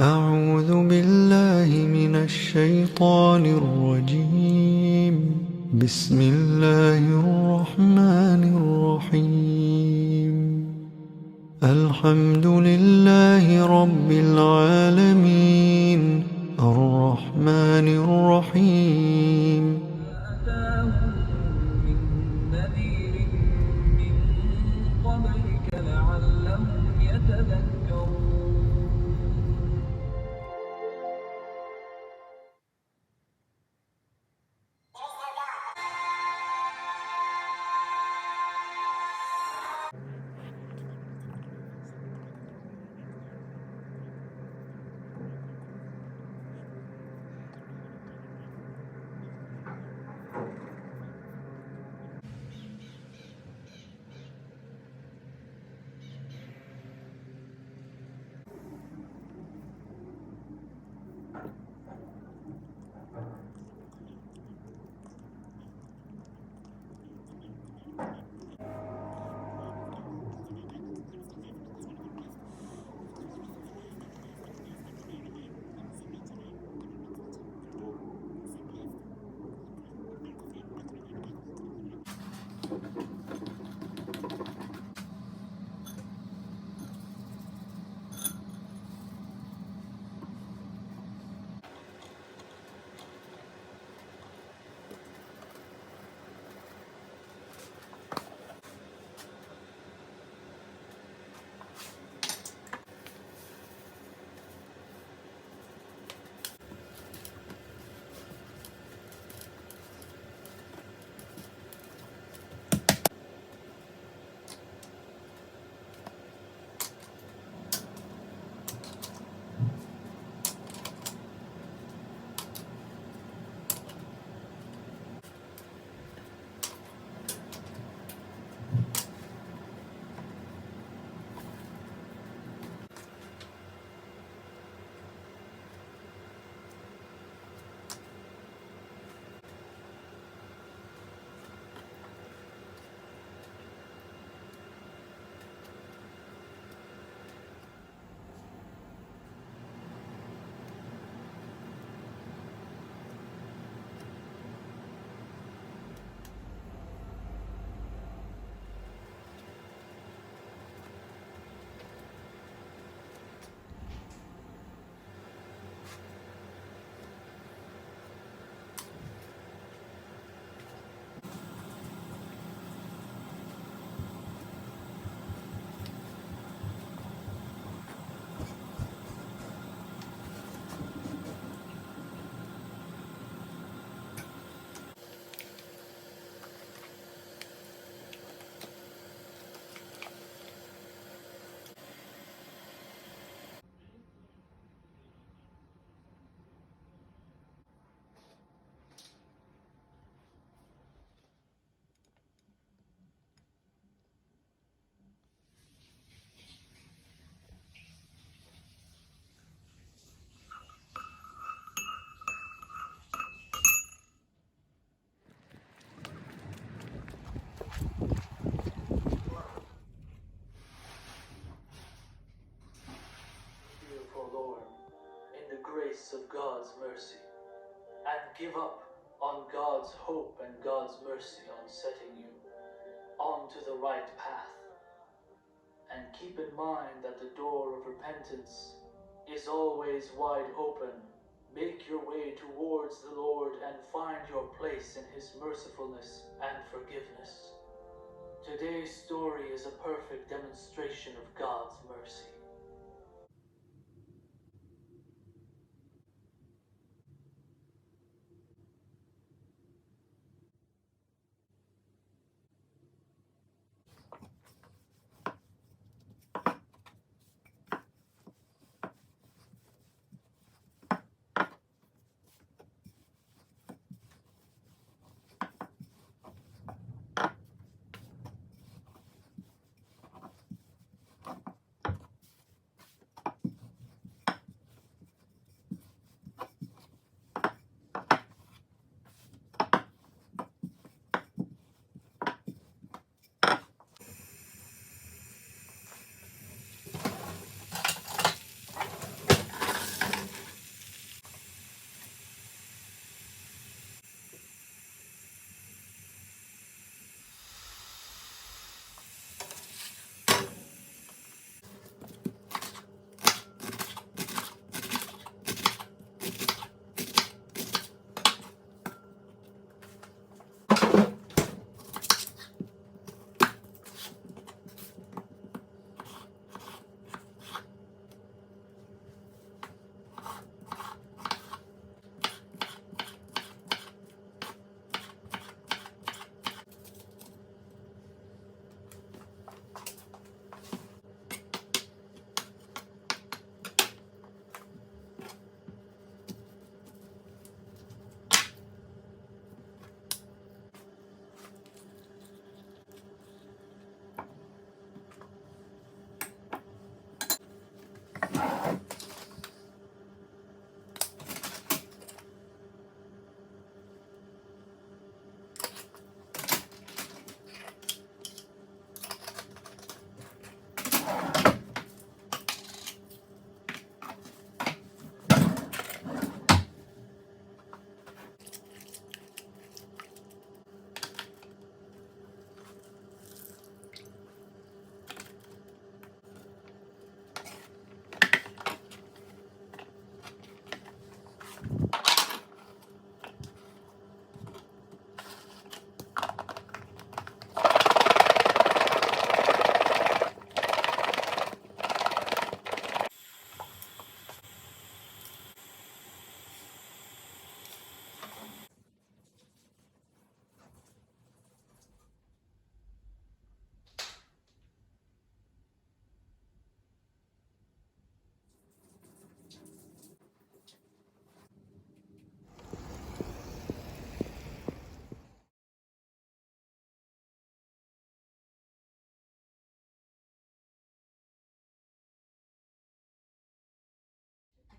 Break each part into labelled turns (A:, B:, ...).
A: أعوذ بالله من الشيطان الرجيم. بسم الله الرحمن الرحيم. الحمد لله رب العالمين الرحمن الرحيم.
B: أتاهم من نذير من قبلك لعلهم يتذكرون.
C: Beautiful Lord, in the grace of God's mercy, and give up on God's hope and God's mercy on setting you onto the right path. And keep in mind that the door of repentance is always wide open. Make your way towards the Lord and find your place in His mercifulness and forgiveness. Today's story is a perfect demonstration of God's mercy.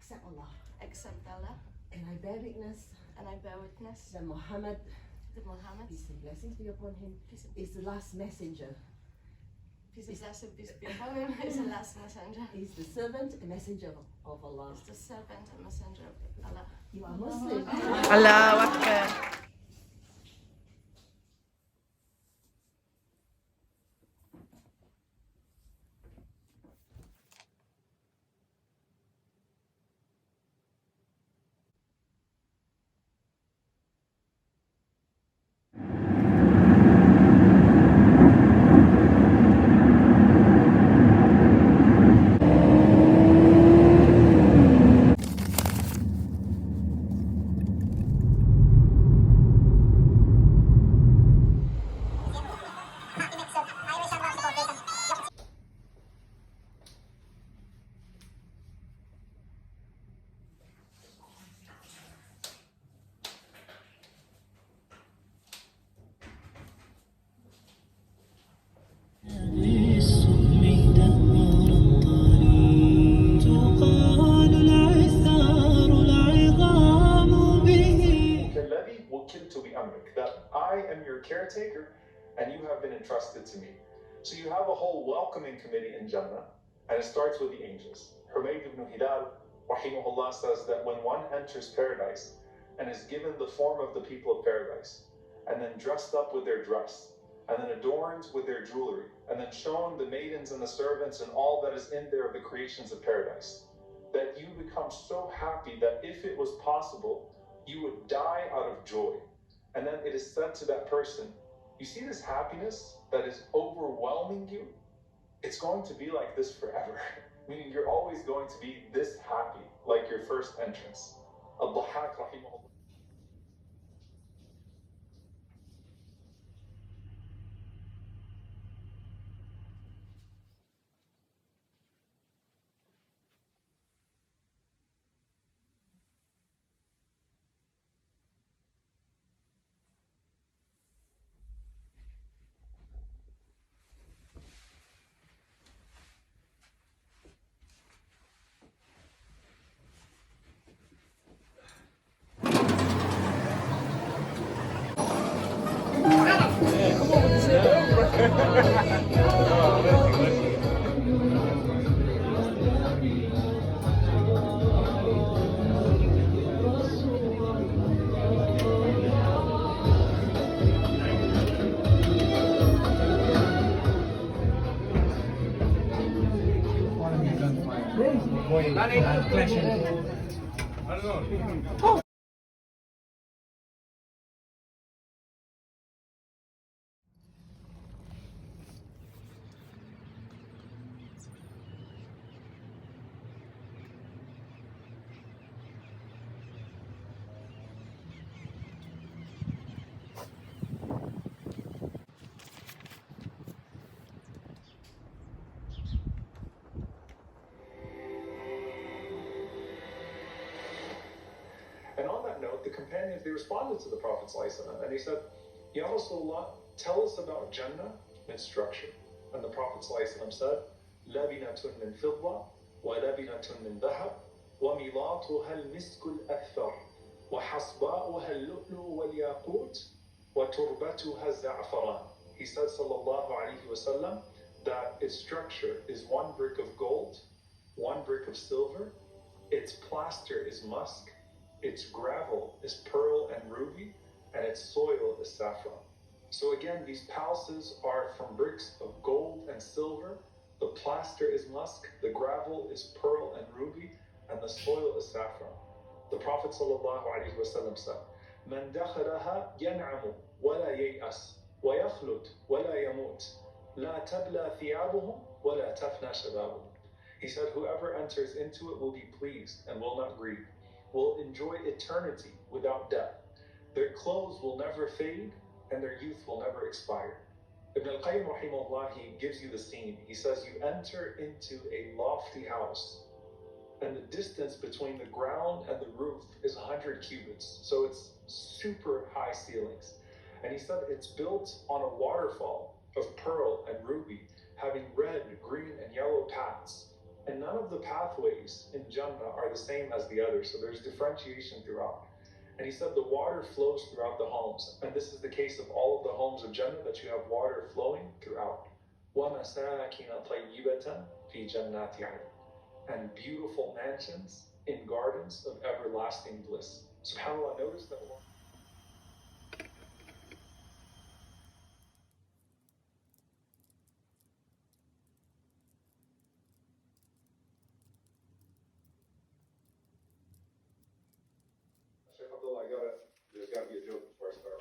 D: except Allah.
E: except Allah.
D: And I bear witness
E: And I bear witness
D: that Muhammad,
E: that Muhammad,
D: peace and blessings be upon him,
E: peace and
D: is the last messenger.
E: blessing peace be upon him, is the last messenger.
D: He's the servant and messenger of Allah.
E: Is the servant and messenger of Allah.
D: You are Muslim.
F: Allahu Akbar.
G: That I am your caretaker and you have been entrusted to me. So you have a whole welcoming committee in Jannah, and it starts with the angels. Humayd ibn Hilal, rahimahullah, says that when one enters paradise and is given the form of the people of paradise, and then dressed up with their dress, and then adorned with their jewelry, and then shown the maidens and the servants and all that is in there of the creations of paradise, that you become so happy that if it was possible, you would die out of joy. And then it is said to that person, you see this happiness that is overwhelming you? It's going to be like this forever. Meaning you're always going to be this happy, like your first entrance. Al-Dhahhak rahimahullah. And on that note, the companions, they responded to the Prophet ﷺ, and they said, Ya Rasulullah, tell us about Jannah in structure. And the Prophet ﷺ said, لَبِنَةٌ مِّن فِضَّةٍ وَلَبِنَةٌ مِّن ذَهَبٍ وَمِلَاطُهَا الْمِسْكُ الْأَكْثَرُ وَحَصْبَاؤُهَا اللُّؤْلُؤُ وَالْيَاقُوتُ وَتُرْبَتُهَا الزَّعْفَرَانُ. He said, sallallahu alayhi wasallam, that its structure is one brick of gold, one brick of silver, its plaster is musk, its gravel is pearl and ruby, and its soil is saffron. So again, these palaces are from bricks of gold and silver. The plaster is musk, the gravel is pearl and ruby, and the soil is saffron. The Prophet ﷺ said, "Man dakhalaha yan'amu wa la yay'as wa yakhlut wa la yamut la tabla thiyabuhum wa la tafna shababuhum." He said, whoever enters into it will be pleased and will not grieve, will enjoy eternity without death. Their clothes will never fade, and their youth will never expire. Ibn al-Qayyim rahimahullah, he gives you the scene. He says, you enter into a lofty house, and the distance between the ground and the roof is 100 cubits. So it's super high ceilings. And he said it's built on a waterfall of pearl and ruby, having red, green, and yellow paths. And none of the pathways in Jannah are the same as the others, so there's differentiation throughout. And he said the water flows throughout the homes, and this is the case of all of the homes of Jannah, that you have water flowing throughout. وَمَسَاكِنَ طَيِّبَةً فِي جَنَّاتِ عَدْنٍ, and beautiful mansions in gardens of everlasting bliss. SubhanAllah, notice that one. Sheikh Abdullah, there's got to be a joke before I start.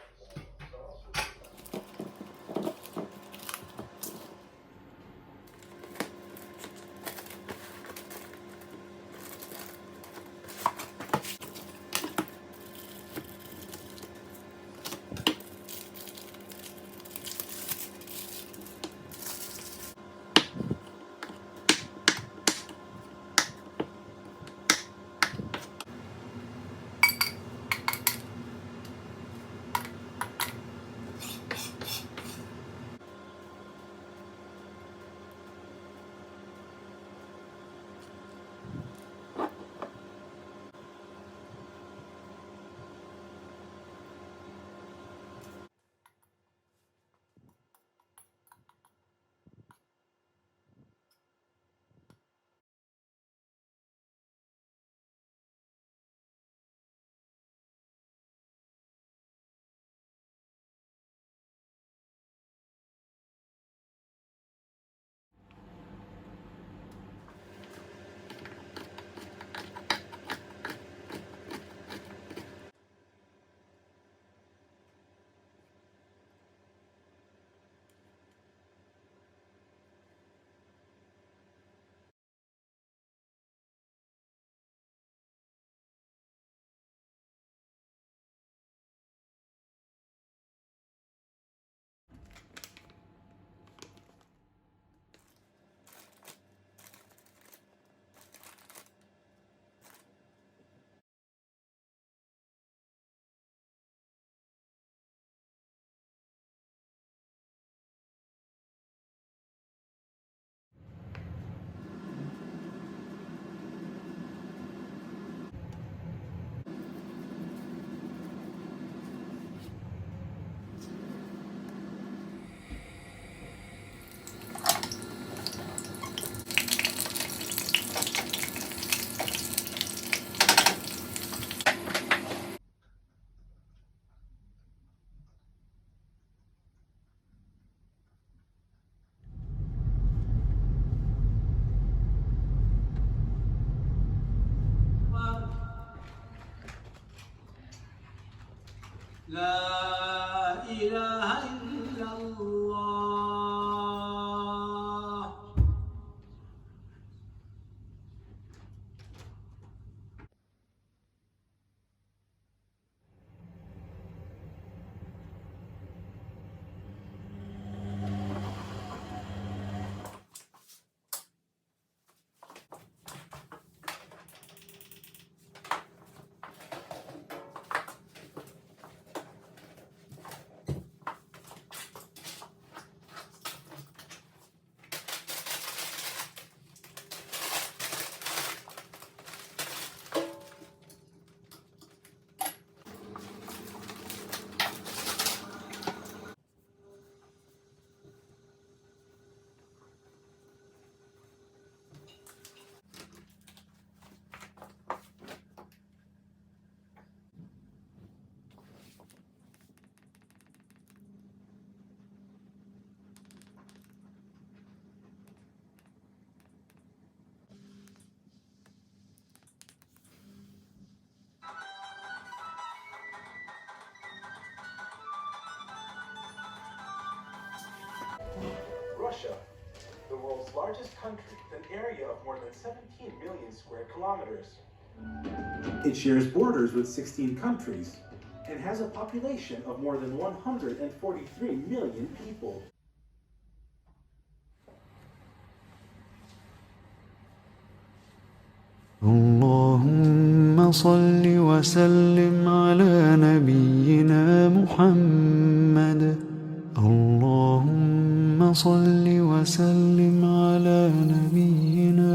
B: لا إله إلا الله.
H: Russia, the world's largest country, with an area of more than 17 million square kilometers. It shares borders with 16 countries and has a population of more than 143 million people.
A: اللهم صل وسلم على نبينا محمد. اللهم صل وسلم على نبينا